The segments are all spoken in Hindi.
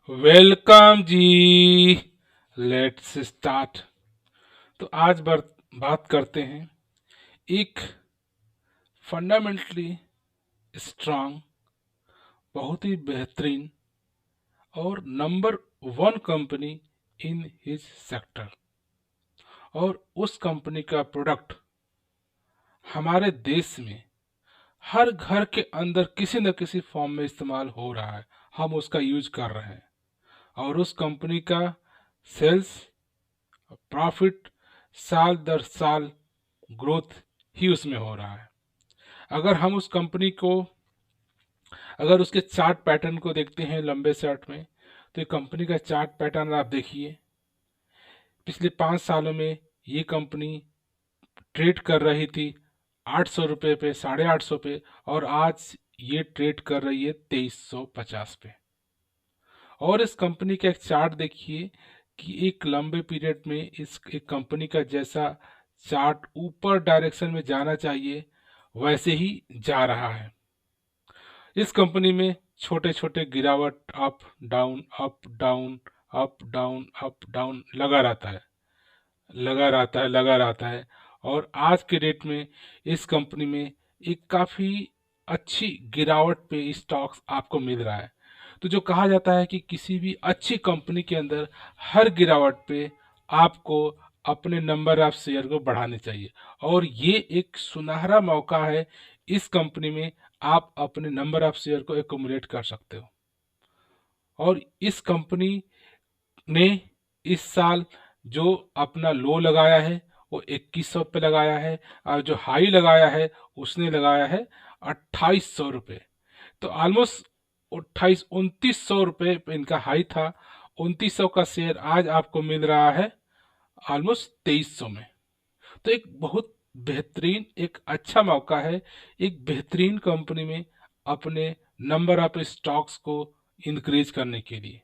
Welcome ji. Let's start. तो आज बात करते हैं एक फंडामेंटली स्ट्रांग, बहुत ही बेहतरीन और number one company in his sector, और उस कंपनी का प्रोडक्ट हमारे देश में हर घर के अंदर किसी न किसी फॉर्म में इस्तेमाल हो रहा है। हम उसका यूज कर रहे हैं और उस कंपनी का सेल्स प्रॉफिट साल दर साल ग्रोथ ही उसमें हो रहा है। अगर हम उस कंपनी को, अगर उसके चार्ट पैटर्न को देखते हैं लंबे चार्ट में, तो ये कंपनी का चार्ट पैटर्न आप देखिए। पिछले 5 सालों में ये कंपनी ट्रेड कर रही थी 800 रुपये पे, 850 पे, और आज ये ट्रेड कर रही है 2350 पे। और इस कंपनी का एक चार्ट देखिए कि एक लंबे पीरियड में इस एक कंपनी का जैसा चार्ट ऊपर डायरेक्शन में जाना चाहिए वैसे ही जा रहा है। इस कंपनी में छोटे छोटे गिरावट, up down up down up down up down लगा रहता है, लगा रहता है, लगा रहता है। और आज के डेट में इस कंपनी में एक काफ़ी अच्छी गिरावट पे स्टॉक्स आपको मिल रहा है। तो जो कहा जाता है कि किसी भी अच्छी कंपनी के अंदर हर गिरावट पे आपको अपने नंबर ऑफ शेयर को बढ़ाने चाहिए, और ये एक सुनहरा मौका है। इस कंपनी में आप अपने नंबर ऑफ शेयर को एकुमुलेट कर सकते हो। और इस कंपनी ने इस साल जो अपना लो लगाया है वो 2100 पे लगाया है, और जो हाई लगाया है उसने लगाया है 2800 रुपये। तो ऑलमोस्ट 2900 रुपये पे इनका हाई था। 2900 का शेयर आज आपको मिल रहा है ऑलमोस्ट 2300 में। तो एक बहुत बेहतरीन, एक अच्छा मौका है एक बेहतरीन कंपनी में अपने नंबर ऑफ स्टॉक्स को इंक्रीज करने के लिए।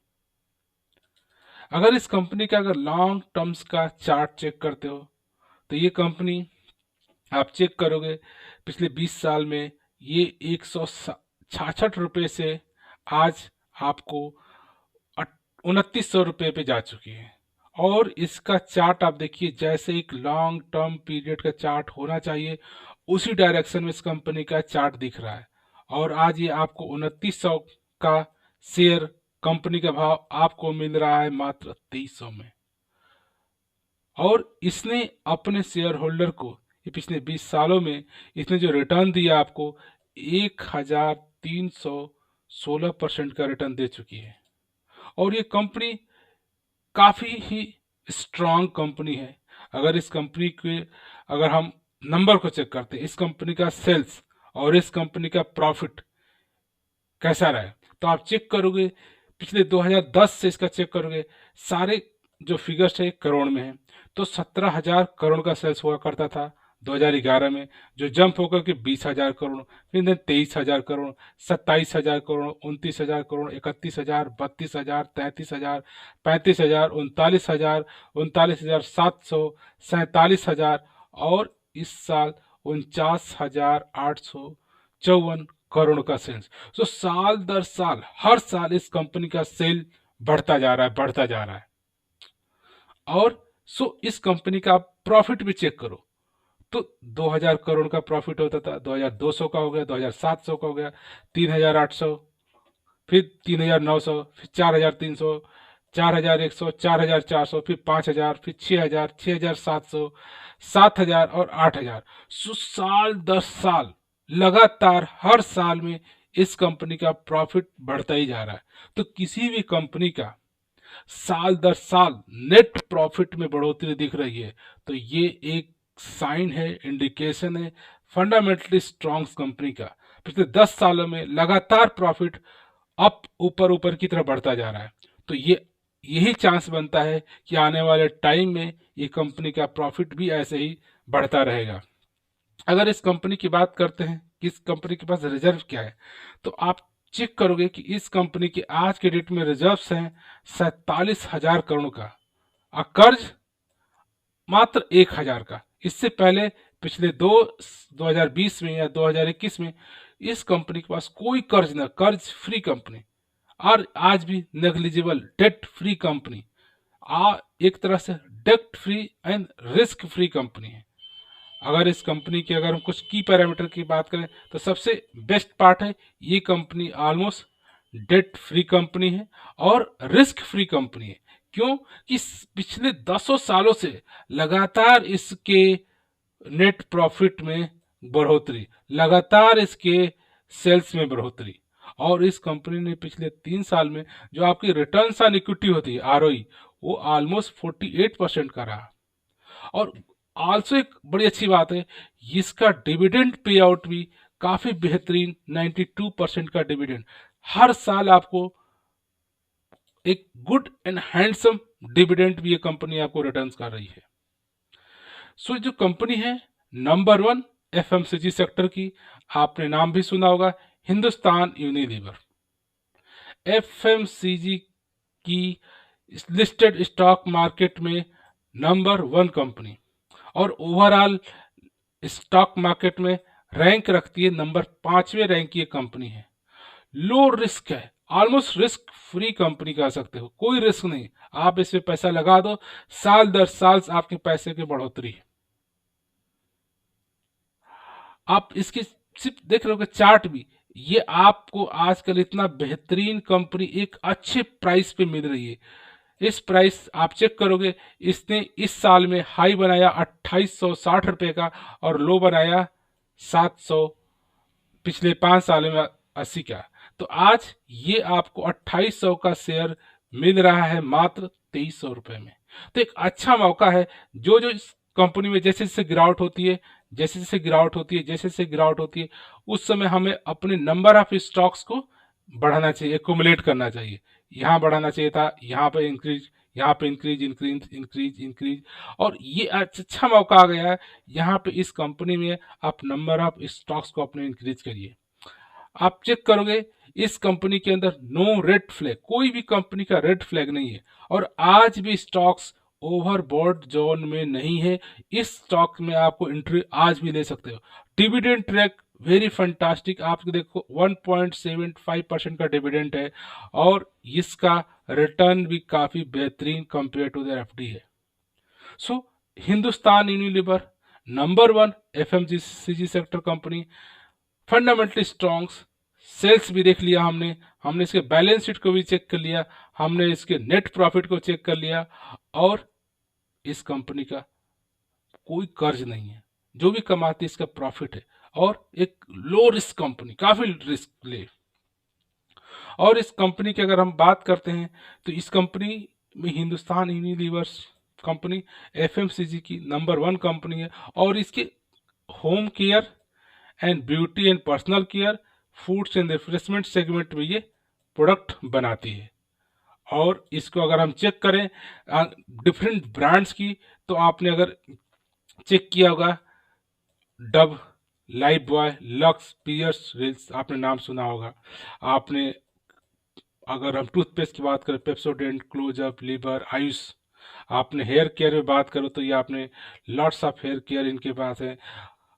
अगर इस कंपनी का अगर लॉन्ग टर्म्स का चार्ट चेक करते हो, तो ये कंपनी आप चेक करोगे पिछले 20 साल में ये 166 रुपये से आज आपको 2900 रुपये पे जा चुकी है। और इसका चार्ट आप देखिए, जैसे एक लॉन्ग टर्म पीरियड का चार्ट होना चाहिए उसी डायरेक्शन में इस कंपनी का चार्ट दिख रहा है। और आज ये आपको 2900 का शेयर, कंपनी का भाव आपको मिल रहा है मात्र 2300 में। और इसने अपने शेयर होल्डर को ये पिछले 20 सालों में इसने जो रिटर्न दिया आपको 1316% का रिटर्न दे चुकी है। और ये कंपनी काफ़ी ही स्ट्रांग कंपनी है। अगर इस कंपनी के, अगर हम नंबर को चेक करते हैं, इस कंपनी का सेल्स और इस कंपनी का प्रॉफिट कैसा रहा है, तो आप चेक करोगे पिछले 2010 से इसका चेक करोगे, सारे जो फिगर्स है करोड़ में है। तो 17,000 करोड़ का सेल्स हुआ करता था 2011 में, जो जंप होकर के 20,000 करोड़, फिर 23,000 करोड़, 27,000 करोड़, 29,000 करोड़, 31,000, 32,000, 33,000, 35,000, 39,000, 39,700, 47,000, और इस साल 49,854 करोड़ का सेल्स। तो साल दर साल, हर साल इस कंपनी का सेल बढ़ता जा रहा है, बढ़ता जा रहा है। और इस कंपनी का आप प्रॉफिट भी चेक करो, तो 2000 करोड़ का प्रॉफिट होता था, 2200 का हो गया, 2700 का हो गया, 3800, फिर 3900, फिर 4300, 4100, 4400, फिर 5000, फिर 6000, 6700, 7000 और 8000। साल दर साल लगातार हर साल में इस कंपनी का प्रॉफिट बढ़ता ही जा रहा है। तो किसी भी कंपनी का साल दर साल नेट प्रॉफिट में बढ़ोतरी दिख रही है, तो ये एक साइन है, इंडिकेशन है फंडामेंटली स्ट्रॉन्ग कंपनी का। पिछले 10 सालों में लगातार प्रॉफिट अप, ऊपर ऊपर की तरफ बढ़ता जा रहा है। तो ये यही चांस बनता है कि आने वाले टाइम में ये कंपनी का प्रॉफिट भी ऐसे ही बढ़ता रहेगा। अगर इस कंपनी की बात करते हैं कि इस कंपनी के पास रिजर्व क्या है, तो आप चेक करोगे कि इस कंपनी के आज के डेट में रिजर्व्स हैं 47,000 करोड़ का, और कर्ज मात्र 1,000 का। इससे पहले पिछले 2020 में या 2021 में इस कंपनी के पास कोई कर्ज न, कर्ज फ्री कंपनी। और आज भी नेग्लिजिबल डेट फ्री कंपनी, एक तरह से debt free and risk free company है। अगर इस कंपनी के अगर हम कुछ की पैरामीटर की बात करें तो सबसे बेस्ट पार्ट है ये company almost debt free company है और रिस्क फ्री कंपनी है। क्यों कि पिछले दसों सालों से लगातार इसके नेट प्रॉफिट में बढ़ोतरी, लगातार इसके सेल्स में बढ़ोतरी, और इस कंपनी ने पिछले 3 साल में जो आपकी रिटर्न्स ऑन इक्विटी होती है आरओई, वो ऑलमोस्ट 48% का रहा। और आल्सो एक बड़ी अच्छी बात है, इसका डिविडेंड पे आउट भी काफी बेहतरीन 92% का डिविडेंड, हर साल आपको एक गुड एंड हैंडसम डिविडेंड भी ये कंपनी आपको रिटर्न कर रही है। सो जो कंपनी है नंबर 1 एफएमसीजी सेक्टर की, आपने नाम भी सुना होगा, हिंदुस्तान यूनिलीवर। एफएमसीजी की लिस्टेड स्टॉक मार्केट में नंबर 1 कंपनी, और ओवरऑल स्टॉक मार्केट में रैंक रखती है नंबर 5वें रैंक की कंपनी है। लो रिस्क है, ऑलमोस्ट रिस्क फ्री कंपनी कह सकते हो, कोई रिस्क नहीं, आप इसमें पैसा लगा दो, साल दर साल आपके पैसे की बढ़ोतरी है। आप इसकी सिर्फ देख रहे हो चार्ट भी, ये आपको आजकल इतना बेहतरीन कंपनी एक अच्छे प्राइस पे मिल रही है। इस प्राइस आप चेक करोगे, इसने इस साल में हाई बनाया 2860 रुपए का और लो बनाया 700, पिछले 5 साल में 80 का। तो आज ये आपको 2800 का शेयर मिल रहा है मात्र 2300 रुपए में। तो एक अच्छा मौका है, जो जो इस कंपनी में जैसे जैसे गिरावट होती है, जैसे जैसे गिरावट होती है, जैसे जैसे गिरावट होती है, उस समय हमें अपने नंबर ऑफ स्टॉक्स को बढ़ाना चाहिए, एक्यूमुलेट करना चाहिए। यहाँ बढ़ाना चाहिए था, यहाँ पे इंक्रीज, यहाँ पे इंक्रीज इंक्रीज इंक्रीज इंक्रीज, और ये अच्छा मौका आ गया है, यहाँ पे इस कंपनी में आप नंबर ऑफ स्टॉक्स को अपने इंक्रीज करिए। आप चेक करोगे इस कंपनी के अंदर नो रेड फ्लैग, कोई भी कंपनी का रेड फ्लैग नहीं है, और आज भी स्टॉक्स ओवरबॉट जोन में नहीं है। इस स्टॉक में आपको एंट्री आज भी ले सकते हो। डिविडेंड ट्रैक वेरी फंटास्टिक, आप देखो 1.75% का डिविडेंड है, और इसका रिटर्न भी काफी बेहतरीन कंपेयर टू द एफडी है। So Hindustan Unilever number 1 FMCG sector company, fundamentally strong, sales भी देख लिया हमने, हमने इसके बैलेंस शीट को भी चेक कर लिया, हमने इसके नेट प्रॉफिट को चेक कर लिया, और इस कंपनी का कोई कर्ज नहीं है, जो भी कमाती है इसका प्रॉफिट है, और एक लो रिस्क कंपनी, काफी रिस्क ले। और इस कंपनी की अगर हम बात करते हैं तो इस कंपनी में हिंदुस्तान यूनिलीवर कंपनी एफएमसीजी की नंबर 1 कंपनी है, और इसके home care and beauty and personal care, foods and refreshment segment में ये प्रोडक्ट बनाती है। और इसको अगर हम चेक करें डिफरेंट ब्रांड्स की, तो आपने अगर चेक किया होगा Dove, Lifebuoy, Lux, Pears, रिल्स, आपने नाम सुना होगा। आपने अगर हम टूथपेस्ट की बात करें पेप्सोडेंट, क्लोजअप, लीवर, आयुष। आपने हेयर केयर में बात करो तो ये आपने लॉट्स ऑफ हेयर केयर इनके पास है।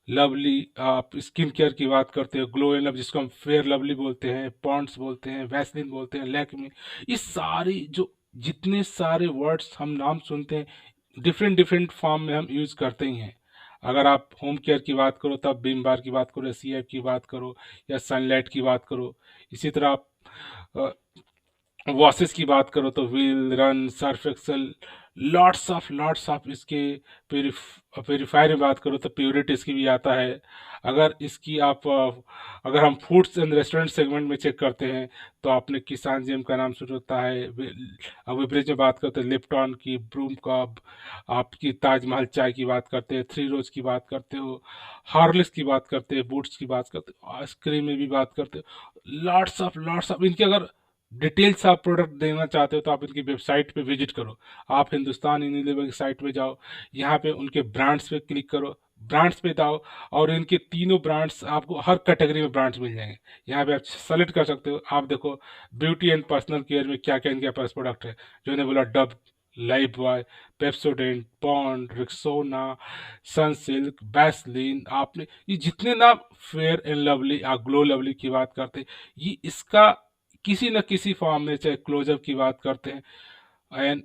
लवली, आप स्किन केयर की बात करते हो, ग्लो एंड लव जिसको हम फेयर लवली बोलते हैं, पॉन्ड्स बोलते हैं, वैसलिन बोलते हैं, लैक्मे, ये सारी जो जितने सारे वर्ड्स हम नाम सुनते हैं डिफरेंट डिफरेंट फॉर्म में हम यूज़ करते ही हैं। अगर आप होम केयर की बात करो तब विम बार की बात करो, सीएफ की बात करो, या सनलाइट की बात करो। इसी तरह आप वॉसेस की बात करो तो wheel, run, Surf Excel, lots of इसके प्योरीफायर में बात करो तो प्योरिटी इसकी भी आता है। अगर इसकी आप अगर हम फूड्स एंड रेस्टोरेंट सेगमेंट में चेक करते हैं तो आपने किसान जेम का नाम सुना होता है। बेवरेज में बात करते हैं लिप्टॉन की, ब्रूम कप, आपकी ताजमहल चाय की बात करते हैं, थ्री रोज की बात करते हो, हार्लिक्स की बात करते हैं, बूट्स की बात करते हो, आइसक्रीम में भी बात करते हो। लॉट्स ऑफ इनके अगर डिटेल्स आप प्रोडक्ट देना चाहते हो तो आप इनकी वेबसाइट पे विजिट करो। आप हिंदुस्तान यूनिलीवर की साइट पे जाओ, यहाँ पे उनके ब्रांड्स पे क्लिक करो, ब्रांड्स पे जाओ, और इनके तीनों ब्रांड्स आपको हर कैटेगरी में ब्रांड्स मिल जाएंगे। यहाँ पे आप सेलेक्ट कर सकते हो। आप देखो ब्यूटी एंड पर्सनल केयर में क्या क्या इनके पास प्रोडक्ट है, जो ने बोला Dove, Lifebuoy, Pepsodent, Pond's, Rexona, Sunsilk, Vaseline, आपने ये जितने ना Fair and Lovely, Glow Lovely की बात करते, ये इसका किसी न किसी फॉर्म में, चाहे क्लोजअप की बात करते हैं, एंड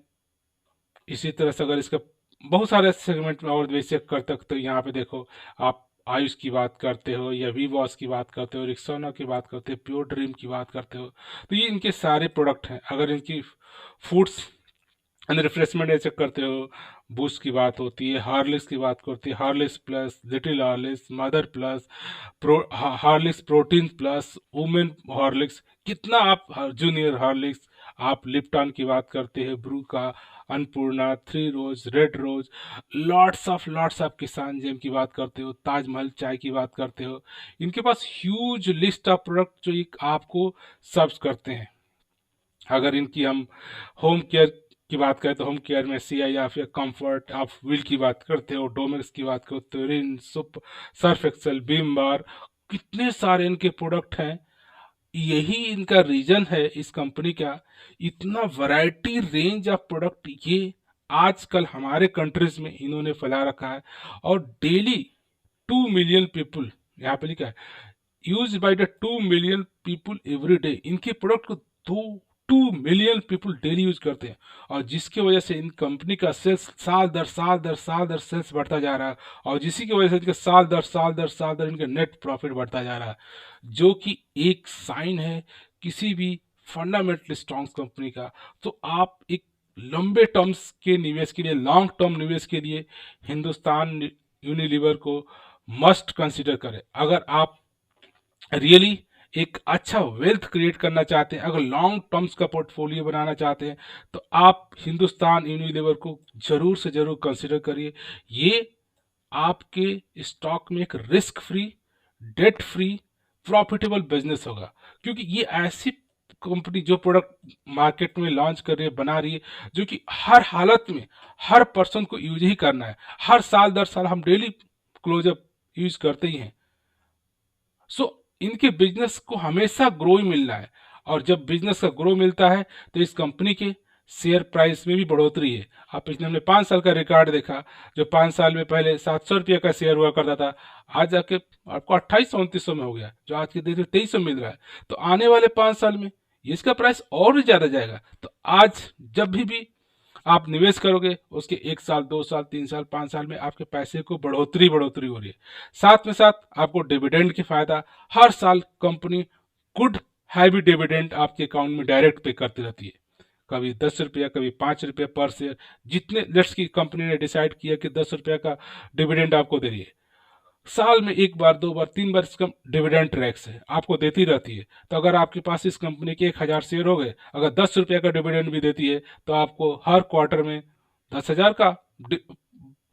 इसी तरह से अगर इसका बहुत सारे सेगमेंट में और भी चेक कर सकते हो। यहाँ पे देखो, आप आयुष की बात करते हो या वीवॉस की बात करते हो, रिक्सोना की बात करते हो, प्योर ड्रीम की बात करते हो, तो ये इनके सारे प्रोडक्ट हैं। अगर इनकी फूड्स एंड रिफ्रेशमेंट चेक करते हो, बूस्ट की बात होती है, हार्लिक्स की बात होती है, Horlicks plus, little Horlicks, mother plus, Horlicks protein plus, women Horlicks, कितना आप, जूनियर हॉर्लिक्स, आप लिप्टन की बात करते हैं, ब्रू का, Annapurna, three rose, red rose, lots of Kissan jam की बात करते हो, ताजमहल चाय की बात करते हो। इनके पास ह्यूज लिस्ट ऑफ प्रोडक्ट जो एक आपको सर्व करते हैं। अगर इनकी हम होम केयर की बात करें तो होम केयर में सी आई या फिर कंफर्ट, आप व्हील की बात करते हो, डोमेक्स की बात करते हो, रिन, सुप, सर्फ एक्सेल, बीम बार, कितने सारे इनके प्रोडक्ट हैं। यही इनका रीजन है इस कंपनी का, इतना वैरायटी रेंज ऑफ प्रोडक्ट ये आजकल हमारे कंट्रीज में इन्होंने फैला रखा है। और डेली 2 मिलियन पीपल, यहाँ पे लिखा है, use by the 2 million people every day. इनके प्रोडक्ट को 2 मिलियन पीपल डेली यूज करते हैं, और जिसकी वजह से इन कंपनी का सेल्स साल दर सेल्स बढ़ता जा रहा है, और जिसी की वजह से इनके साल दर इनका नेट प्रॉफिट बढ़ता जा रहा है, जो कि एक साइन है किसी भी फंडामेंटली स्ट्रॉन्ग कंपनी का। तो आप एक लंबे टर्म्स के निवेश के लिए, लॉन्ग टर्म निवेश के लिए हिंदुस्तान यूनिलीवर को मस्ट कंसिडर करें। अगर आप रियली एक अच्छा वेल्थ क्रिएट करना चाहते हैं, अगर लॉन्ग टर्म्स का पोर्टफोलियो बनाना चाहते हैं, तो आप हिंदुस्तान यूनिलीवर को जरूर से जरूर कंसिडर करिए। ये आपके स्टॉक में एक risk free, debt free, profitable business होगा, क्योंकि ये ऐसी कंपनी जो प्रोडक्ट मार्केट में लॉन्च कर रही है, बना रही है, जो कि हर हालत में हर पर्सन को यूज ही करना है। हर साल दर साल हम डेली क्लोजअप यूज करते ही हैं। सो इनके बिजनेस को हमेशा ग्रो ही मिलना है, और जब बिजनेस का ग्रो मिलता है तो इस कंपनी के शेयर प्राइस में भी बढ़ोतरी है। आप पिछले हमने 5 साल का रिकॉर्ड देखा, जो 5 साल में पहले 700 रुपये का शेयर हुआ करता था, आज जाके आपको 2800-2900 में हो गया, जो आज के दिन में 2300 मिल रहा है। तो आने वाले 5 साल में इसका प्राइस और भी ज़्यादा जाएगा। तो आज जब भी आप निवेश करोगे, उसके 1 साल, 2 साल, 3 साल, 5 साल में आपके पैसे को बढ़ोतरी हो रही है। साथ में साथ आपको डिविडेंड की फायदा, हर साल कंपनी गुड हैवी डिविडेंड आपके अकाउंट में डायरेक्ट पे करती रहती है। कभी 10 रुपया, कभी 5 रुपया पर शेयर, जितने लेट्स की कंपनी ने डिसाइड किया कि 10 रुपया का डिविडेंड आपको दे रही है, साल में 1 बार, 2 बार, 3 बार इसका डिविडेंड टैक्स है आपको देती रहती है। तो अगर आपके पास इस कंपनी के 1000 शेयर हो गए, अगर 10 रुपये का डिविडेंड भी देती है, तो आपको हर क्वार्टर में 10,000 का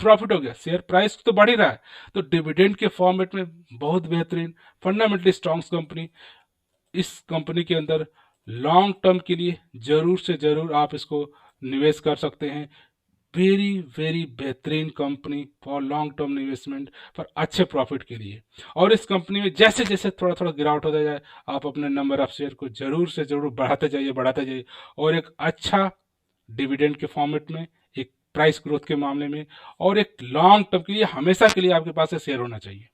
प्रॉफिट हो गया। शेयर प्राइस तो बढ़ ही रहा है, तो डिविडेंड के फॉर्मेट में बहुत बेहतरीन, फंडामेंटली स्ट्रॉन्ग कंपनी। इस कंपनी के अंदर लॉन्ग टर्म के लिए जरूर से जरूर आप इसको निवेश कर सकते हैं। वेरी वेरी बेहतरीन company for long term investment, for अच्छे प्रॉफिट के लिए। और इस कंपनी में जैसे जैसे थोड़ा थोड़ा गिरावट होता जाए, आप अपने नंबर ऑफ शेयर को जरूर से जरूर बढ़ाते जाइए, और एक अच्छा डिविडेंड के फॉर्मेट में, एक प्राइस ग्रोथ के मामले में, और एक लॉन्ग टर्म के लिए हमेशा के लिए आपके पास शेयर होना चाहिए।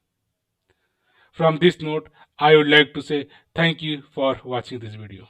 From this note, I would like to say thank you for watching this video.